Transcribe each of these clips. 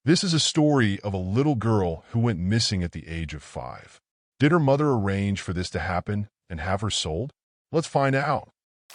This is a story of a little girl who went missing at the age of 5. Did her mother arrange for this to happen and have her sold? Let's find out.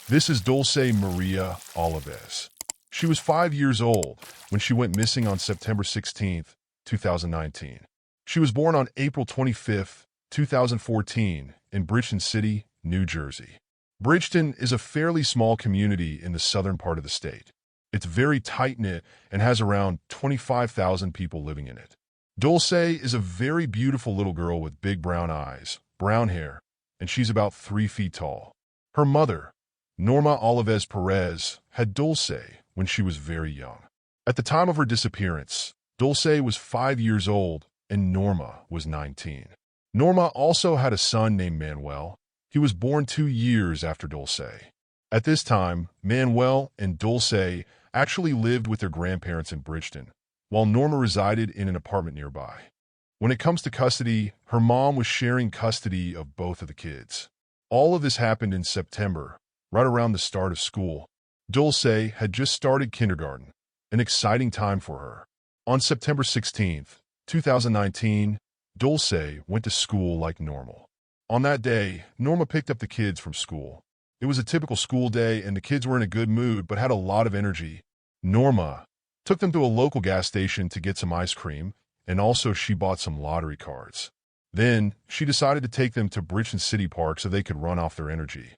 This is Dulce Maria Alavez. She was 5 years old when she went missing on September 16th, 2019. She was born on April 25th, 2014 in Bridgeton City, New Jersey. Bridgeton is a fairly small community in the southern part of the state. It's very tight-knit and has around 25,000 people living in it. Dulce is a very beautiful little girl with big brown eyes, brown hair, and she's about 3 feet tall. Her mother, Norma Alavez Perez, had Dulce when she was very young. At the time of her disappearance, Dulce was 5 years old and Norma was 19. Norma also had a son named Manuel. He was born 2 years after Dulce. At this time, Manuel and Dulce actually lived with their grandparents in Bridgeton, while Norma resided in an apartment nearby. When it comes to custody, her mom was sharing custody of both of the kids. All of this happened in September, right around the start of school. Dulce had just started kindergarten, an exciting time for her. On September 16th, 2019, Dulce went to school like normal. On that day, Norma picked up the kids from school. It was a typical school day and the kids were in a good mood but had a lot of energy. Norma took them to a local gas station to get some ice cream, and also she bought some lottery cards. Then, she decided to take them to Bridgeton City Park so they could run off their energy.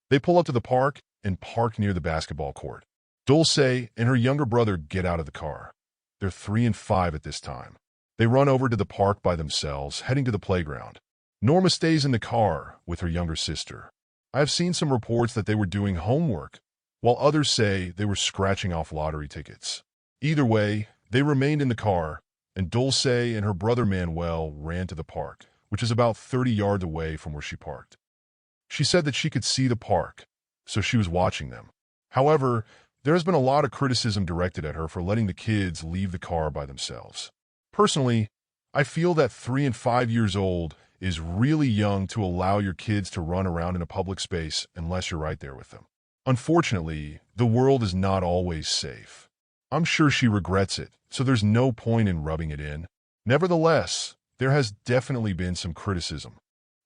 They pull up to the park and park near the basketball court. Dulce and her younger brother get out of the car. They're 3 and 5 at this time. They run over to the park by themselves, heading to the playground. Norma stays in the car with her younger sister. I have seen some reports that they were doing homework, while others say they were scratching off lottery tickets. Either way, they remained in the car, and Dulce and her brother Manuel ran to the park, which is about 30 yards away from where she parked. She said that she could see the park, so she was watching them. However, there has been a lot of criticism directed at her for letting the kids leave the car by themselves. Personally, I feel that 3 and 5 years old is really young to allow your kids to run around in a public space unless you're right there with them. Unfortunately, the world is not always safe. I'm sure she regrets it, so there's no point in rubbing it in. Nevertheless, there has definitely been some criticism.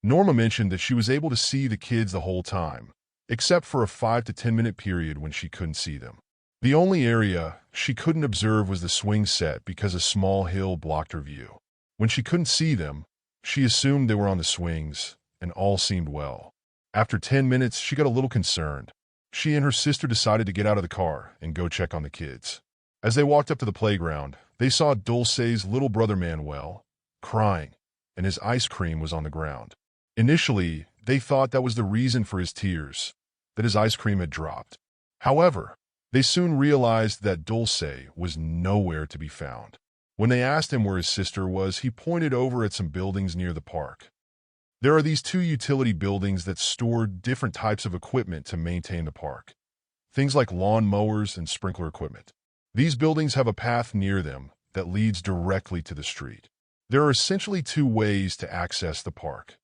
Norma mentioned that she was able to see the kids the whole time, except for a 5 to 10 minute period when she couldn't see them. The only area she couldn't observe was the swing set because a small hill blocked her view. When she couldn't see them, she assumed they were on the swings, and all seemed well. After 10 minutes, she got a little concerned. She and her sister decided to get out of the car and go check on the kids. As they walked up to the playground, they saw Dulce's little brother Manuel crying, and his ice cream was on the ground. Initially, they thought that was the reason for his tears, that his ice cream had dropped. However, they soon realized that Dulce was nowhere to be found. When they asked him where his sister was, he pointed over at some buildings near the park. There are these 2 utility buildings that store different types of equipment to maintain the park. Things like lawn mowers and sprinkler equipment. These buildings have a path near them that leads directly to the street. There are essentially 2 ways to access the park.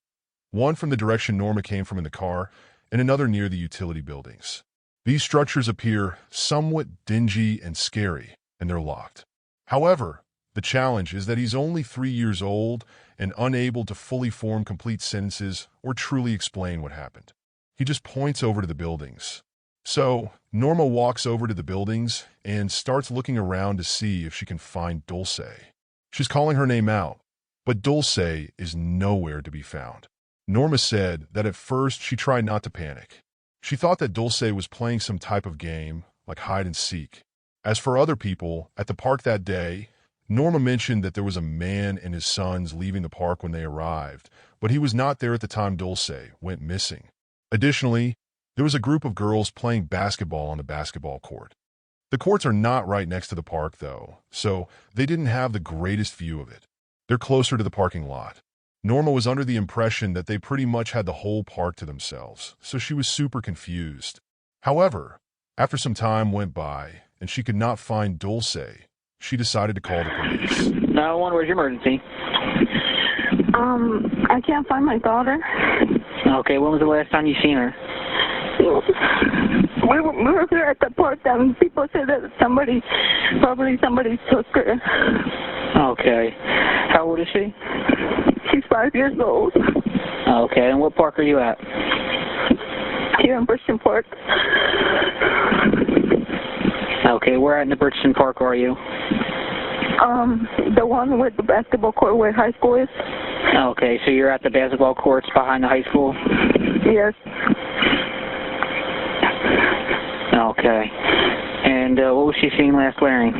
One from the direction Norma came from in the car, and another near the utility buildings. These structures appear somewhat dingy and scary, and they're locked. However, the challenge is that he's only 3 years old and unable to fully form complete sentences or truly explain what happened. He just points over to the buildings. So, Norma walks over to the buildings and starts looking around to see if she can find Dulce. She's calling her name out, but Dulce is nowhere to be found. Norma said that at first she tried not to panic. She thought that Dulce was playing some type of game, like hide and seek. As for other people at the park that day, Norma mentioned that there was a man and his sons leaving the park when they arrived, but he was not there at the time Dulce went missing. Additionally, there was a group of girls playing basketball on the basketball court. The courts are not right next to the park, though, so they didn't have the greatest view of it. They're closer to the parking lot. Norma was under the impression that they pretty much had the whole park to themselves, so she was super confused. However, after some time went by and she could not find Dulce, she decided to call the police. 911, where's your emergency? I can't find my daughter. Okay, when was the last time you seen her? We were there at the park and people said that probably somebody took her. Okay. How old is she? She's 5 years old. Okay, and what park are you at? Here in Bridgeton Park. Okay, where at in the Bridgeton Park are you? The one with the basketball court where high school is. Okay, so you're at the basketball courts behind the high school? Yes. Okay. And what was she seen last wearing?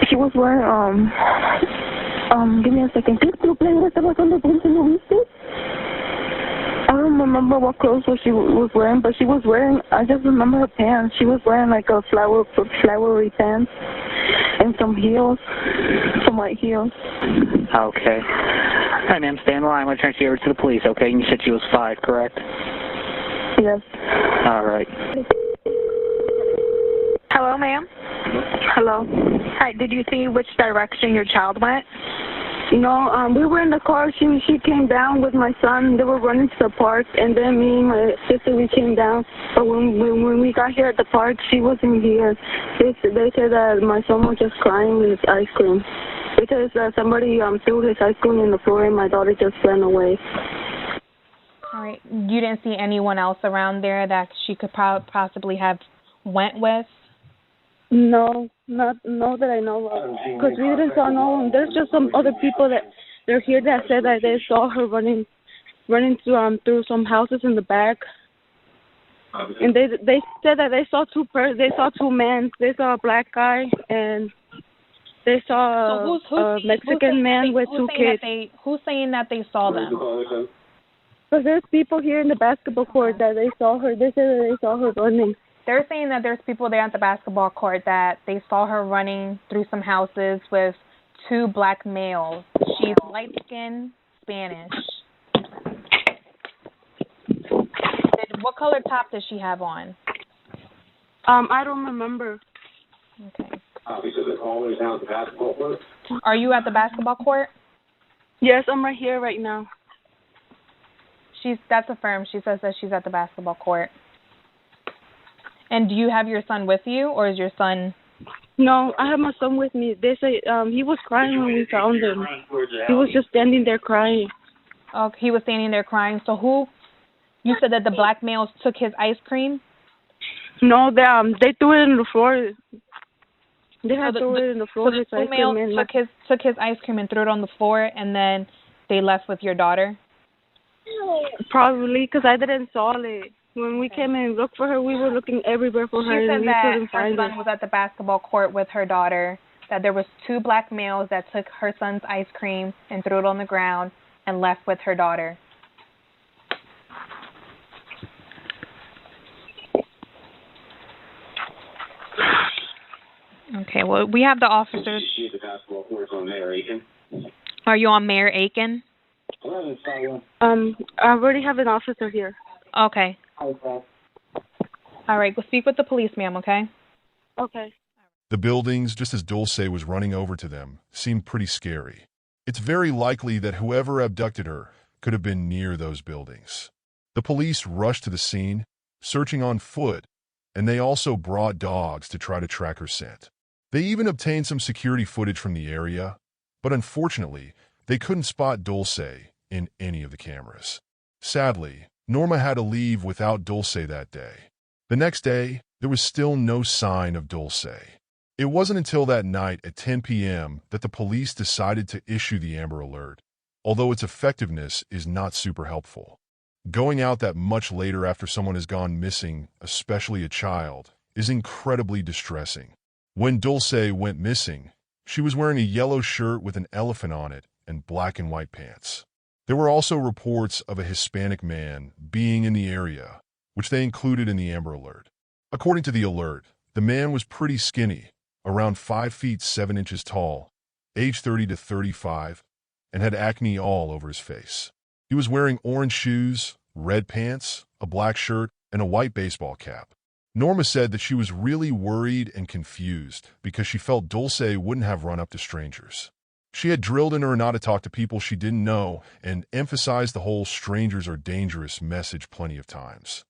She was wearing, give me a second. ¿Qué tú playing con the Dulce Alavez? I don't remember what clothes she was wearing, but she was wearing, I just remember her pants. She was wearing like a flowery pants and some heels, some white heels. Okay. All right, ma'am, stay on the line. I'm going to transfer you over to the police, okay? And you said she was 5, correct? Yes. All right. Hello, ma'am. Hello. Hi, did you see which direction your child went? No, we were in the car. She came down with my son. They were running to the park, and then me and my sister, we came down. But when we got here at the park, she wasn't here. They said that my son was just crying with his ice cream because somebody threw his ice cream in the floor, and my daughter just ran away. All right. You didn't see anyone else around there that she could possibly have went with? No, no that I know of, because we didn't saw no one. There's just some other people that they're here that said that they saw her running through some houses in the back, and they said that they saw two men. They saw a black guy and they saw a Mexican man with two kids. Who's saying that they saw them? Because there's people here in the basketball court that they saw her. They said that they saw her running. They're saying that there's people there at the basketball court that they saw her running through some houses with two black males. She's light-skinned, Spanish. What color top does she have on? I don't remember. Okay. Are you at the basketball court? Yes, I'm right here right now. That's affirmed. She says that she's at the basketball court. And do you have your son with you, or is your son? No, I have my son with me. They say he was crying when we found him. He was just standing there crying. Oh, he was standing there crying. So who? You said that the black males took his ice cream? No, they threw it in the floor. They had threw it in the floor. So the two males took his ice cream and threw it on the floor, and then they left with your daughter? Probably, because I didn't saw it. When we came and looked for her, we were looking everywhere for her. She said and we that couldn't find her son was at the basketball court with her daughter, that there was two black males that took her son's ice cream and threw it on the ground and left with her daughter. Okay, well, we have the officers. Are you on Mayor Aiken? I already have an officer here. Okay. All right, go speak with the police, ma'am, okay? Okay. The buildings, just as Dulce was running over to them, seemed pretty scary. It's very likely that whoever abducted her could have been near those buildings. The police rushed to the scene, searching on foot, and they also brought dogs to try to track her scent. They even obtained some security footage from the area, but unfortunately, they couldn't spot Dulce in any of the cameras. Sadly, Norma had to leave without Dulce that day. The next day, there was still no sign of Dulce. It wasn't until that night at 10 p.m. that the police decided to issue the Amber Alert, although its effectiveness is not super helpful. Going out that much later after someone has gone missing, especially a child, is incredibly distressing. When Dulce went missing, she was wearing a yellow shirt with an elephant on it and black and white pants. There were also reports of a Hispanic man being in the area, which they included in the Amber Alert. According to the alert, the man was pretty skinny, around 5 feet 7 inches tall, age 30 to 35, and had acne all over his face. He was wearing orange shoes, red pants, a black shirt, and a white baseball cap. Norma said that she was really worried and confused because she felt Dulce wouldn't have run up to strangers. She had drilled in her not to talk to people she didn't know and emphasized the whole strangers are dangerous message plenty of times.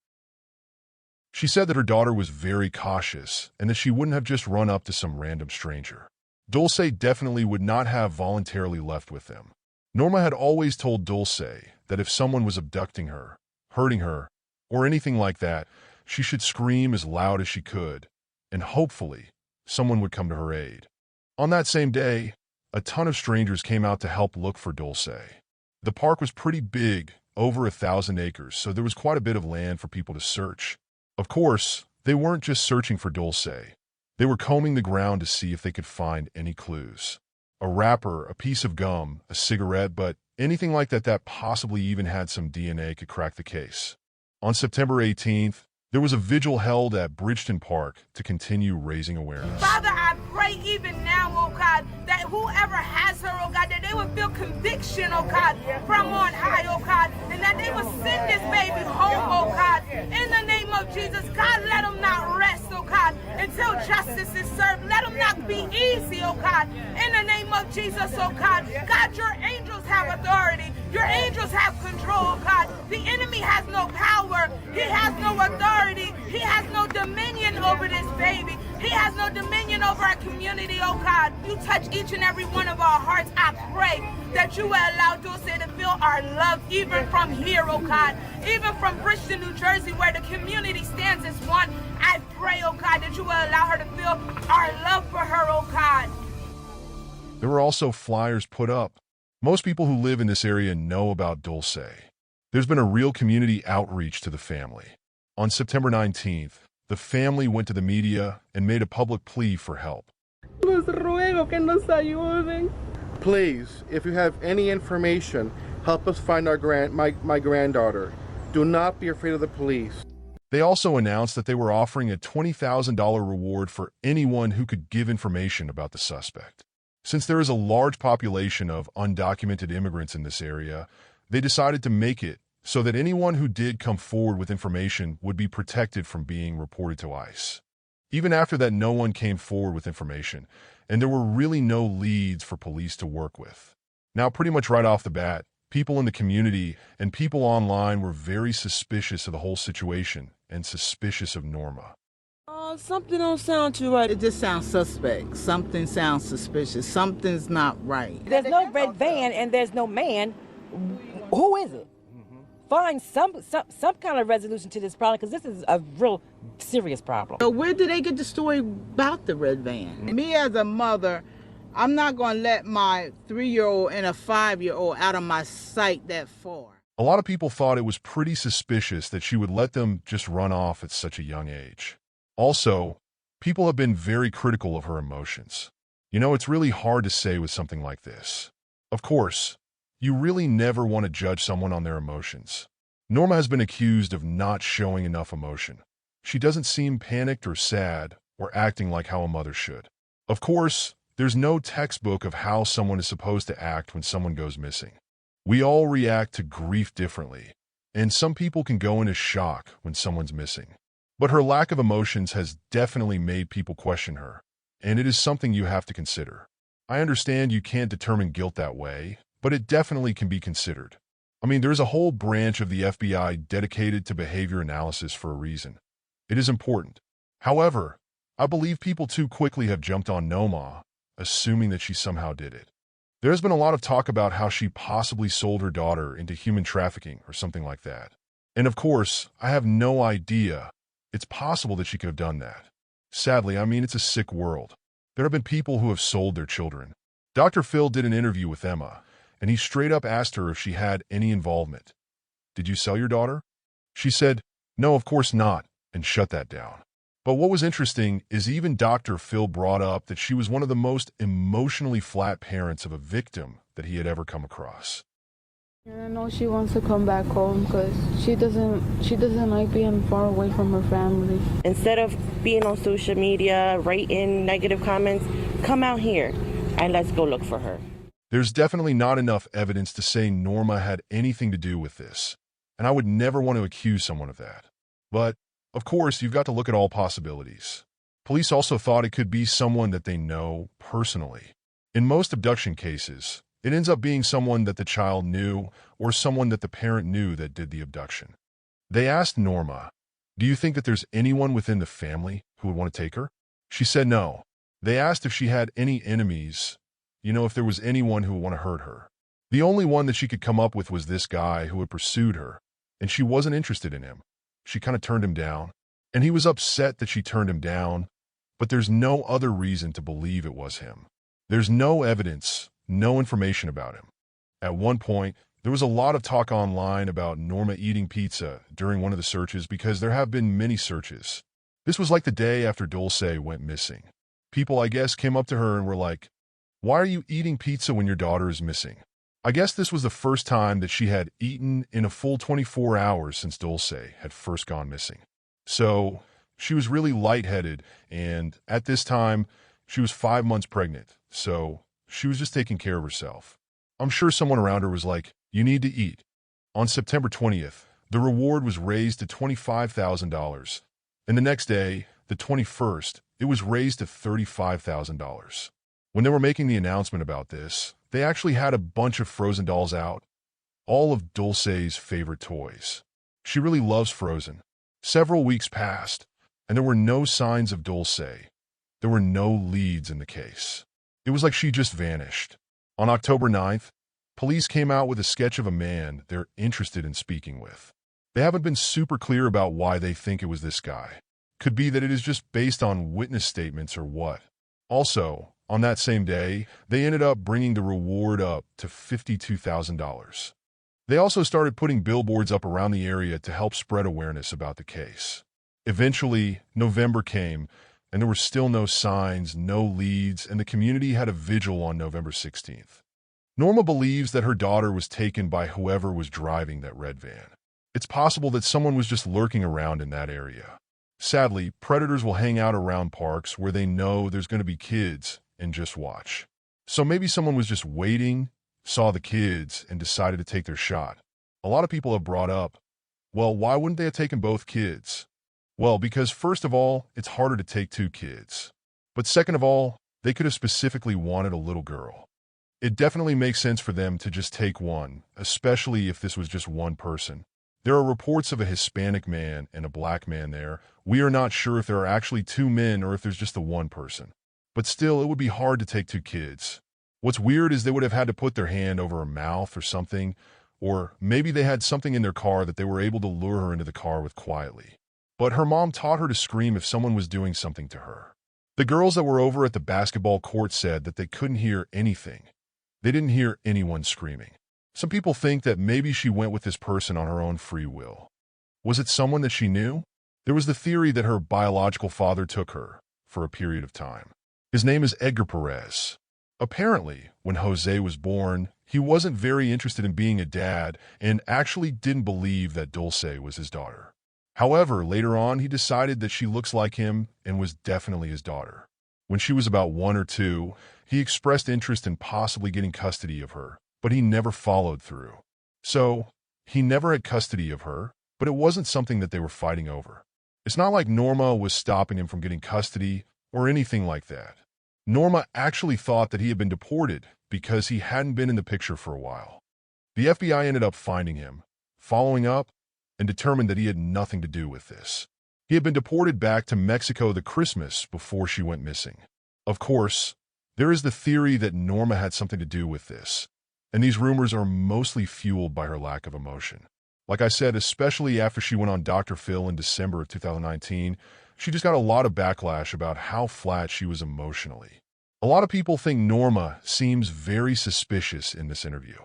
She said that her daughter was very cautious and that she wouldn't have just run up to some random stranger. Dulce definitely would not have voluntarily left with them. Norma had always told Dulce that if someone was abducting her, hurting her, or anything like that, she should scream as loud as she could, and hopefully, someone would come to her aid. On that same day, a ton of strangers came out to help look for Dulce. The park was pretty big, over 1,000 acres, so there was quite a bit of land for people to search. Of course, they weren't just searching for Dulce. They were combing the ground to see if they could find any clues. A wrapper, a piece of gum, a cigarette, but anything like that possibly even had some DNA could crack the case. On September 18th, there was a vigil held at Bridgeton Park to continue raising awareness. Father, I pray even now, oh God, that whoever has her, oh God, that they would feel conviction, oh God, from on high, oh God, and that they would send this baby home, oh God, in the name of Jesus. God, let them not rest, oh God, until justice is served. Let them not be easy, oh God, in the name of Jesus, oh God. God, your angels have authority. Your angels have control, oh God. The enemy has no power. He has no authority. He has no dominion over this baby. He has no dominion over our community, oh God. You touch each and every one of our hearts. I pray that you will allow Dulce to feel our love even from here, oh God. Even from Bridgeton, New Jersey, where the community stands as one. I pray, oh God, that you will allow her to feel our love for her, oh God. There were also flyers put up. Most people who live in this area know about Dulce. There's been a real community outreach to the family. On September 19th, the family went to the media and made a public plea for help. Please, if you have any information, help us find my granddaughter. Do not be afraid of the police. They also announced that they were offering a $20,000 reward for anyone who could give information about the suspect. Since there is a large population of undocumented immigrants in this area, they decided to make it so that anyone who did come forward with information would be protected from being reported to ICE. Even after that, no one came forward with information, and there were really no leads for police to work with. Now, pretty much right off the bat, people in the community and people online were very suspicious of the whole situation and suspicious of Norma. Something don't sound too right. It just sounds suspect. Something sounds suspicious. Something's not right. There's no red van and there's no man. Who is it? Find some kind of resolution to this problem, because this is a real serious problem. So where did they get the story about the red van? Me as a mother, I'm not going to let my 3-year-old and a 5-year-old out of my sight that far. A lot of people thought it was pretty suspicious that she would let them just run off at such a young age. Also, people have been very critical of her emotions. You know, it's really hard to say with something like this. Of course, you really never want to judge someone on their emotions. Norma has been accused of not showing enough emotion. She doesn't seem panicked or sad or acting like how a mother should. Of course, there's no textbook of how someone is supposed to act when someone goes missing. We all react to grief differently, and some people can go into shock when someone's missing. But her lack of emotions has definitely made people question her, and it is something you have to consider. I understand you can't determine guilt that way, but it definitely can be considered. I mean, there's a whole branch of the FBI dedicated to behavior analysis for a reason. It is important. However, I believe people too quickly have jumped on Norma, assuming that she somehow did it. There's been a lot of talk about how she possibly sold her daughter into human trafficking or something like that. And of course, I have no idea. It's possible that she could have done that. Sadly, I mean, it's a sick world. There have been people who have sold their children. Dr. Phil did an interview with Emma, and he straight up asked her if she had any involvement. Did you sell your daughter? She said, no, of course not, and shut that down. But what was interesting is even Dr. Phil brought up that she was one of the most emotionally flat parents of a victim that he had ever come across. And I know she wants to come back home because she doesn't like being far away from her family. Instead of being on social media, writing negative comments, come out here and let's go look for her. There's definitely not enough evidence to say Norma had anything to do with this, and I would never want to accuse someone of that. But, of course, you've got to look at all possibilities. Police also thought it could be someone that they know personally. In most abduction cases, it ends up being someone that the child knew or someone that the parent knew that did the abduction. They asked Norma, do you think that there's anyone within the family who would want to take her? She said no. They asked if she had any enemies, if there was anyone who would want to hurt her. The only one that she could come up with was this guy who had pursued her, and she wasn't interested in him. She kind of turned him down, and he was upset that she turned him down, but there's no other reason to believe it was him. There's no evidence, no information about him. At one point, there was a lot of talk online about Norma eating pizza during one of the searches because there have been many searches. This was like the day after Dulce went missing. People, I guess, came up to her and were like, "Why are you eating pizza when your daughter is missing?" I guess this was the first time that she had eaten in a full 24 hours since Dulce had first gone missing. So she was really lightheaded, and at this time, she was 5 months pregnant, so she was just taking care of herself. I'm sure someone around her was like, "You need to eat." On September 20th, the reward was raised to $25,000, and the next day, the 21st, it was raised to $35,000. When they were making the announcement about this, they actually had a bunch of Frozen dolls out, all of Dulce's favorite toys. She really loves Frozen. Several weeks passed, and there were no signs of Dulce. There were no leads in the case. It was like she just vanished. On October 9th, police came out with a sketch of a man they're interested in speaking with. They haven't been super clear about why they think it was this guy. Could be that it is just based on witness statements or what. Also, on that same day, they ended up bringing the reward up to $52,000. They also started putting billboards up around the area to help spread awareness about the case. Eventually, November came, and there were still no signs, no leads, and the community had a vigil on November 16th. Norma believes that her daughter was taken by whoever was driving that red van. It's possible that someone was just lurking around in that area. Sadly, predators will hang out around parks where they know there's going to be kids and just watch. So maybe someone was just waiting, saw the kids, and decided to take their shot. A lot of people have brought up, well, why wouldn't they have taken both kids? Well, because first of all, it's harder to take two kids. But second of all, they could have specifically wanted a little girl. It definitely makes sense for them to just take one, especially if this was just one person. There are reports of a Hispanic man and a black man there. We are not sure if there are actually two men or if there's just the one person. But still, it would be hard to take two kids. What's weird is they would have had to put their hand over her mouth or something, or maybe they had something in their car that they were able to lure her into the car with quietly. But her mom taught her to scream if someone was doing something to her. The girls that were over at the basketball court said that they couldn't hear anything. They didn't hear anyone screaming. Some people think that maybe she went with this person on her own free will. Was it someone that she knew? There was the theory that her biological father took her for a period of time. His name is Edgar Perez. Apparently, when Jose was born, he wasn't very interested in being a dad and actually didn't believe that Dulce was his daughter. However, later on, he decided that she looks like him and was definitely his daughter. When she was about 1 or 2, he expressed interest in possibly getting custody of her, but he never followed through. So, he never had custody of her, but it wasn't something that they were fighting over. It's not like Norma was stopping him from getting custody or anything like that. Norma actually thought that he had been deported because he hadn't been in the picture for a while. The FBI ended up finding him, following up, and determined that he had nothing to do with this. He had been deported back to Mexico the Christmas before she went missing. Of course, there is the theory that Norma had something to do with this, and these rumors are mostly fueled by her lack of emotion. Like I said, especially after she went on Dr. Phil in December of 2019, she just got a lot of backlash about how flat she was emotionally. A lot of people think Norma seems very suspicious in this interview.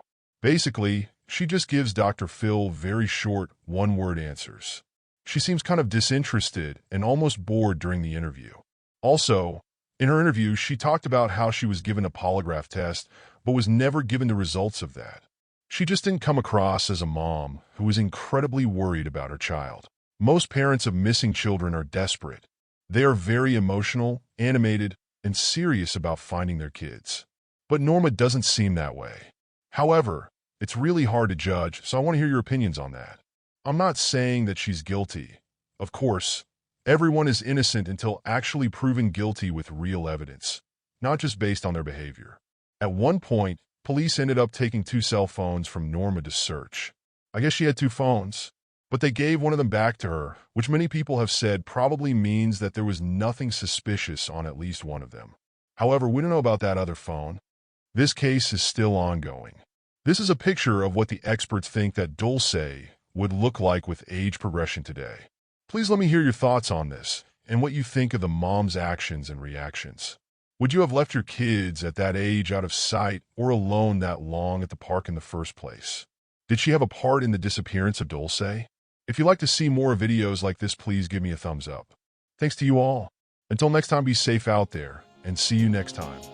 Basically, she just gives Dr. Phil very short, one-word answers. She seems kind of disinterested and almost bored during the interview. Also, in her interview, she talked about how she was given a polygraph test, but was never given the results of that. She just didn't come across as a mom who was incredibly worried about her child. Most parents of missing children are desperate. They are very emotional, animated, and serious about finding their kids. But Norma doesn't seem that way. However, it's really hard to judge, so I want to hear your opinions on that. I'm not saying that she's guilty. Of course, everyone is innocent until actually proven guilty with real evidence, not just based on their behavior. At one point, police ended up taking 2 cell phones from Norma to search. I guess she had 2 phones, but they gave one of them back to her, which many people have said probably means that there was nothing suspicious on at least one of them. However, we don't know about that other phone. This case is still ongoing. This is a picture of what the experts think that Dulce would look like with age progression today. Please let me hear your thoughts on this and what you think of the mom's actions and reactions. Would you have left your kids at that age out of sight or alone that long at the park in the first place? Did she have a part in the disappearance of Dulce? If you'd like to see more videos like this, please give me a thumbs up. Thanks to you all. Until next time, be safe out there, and see you next time.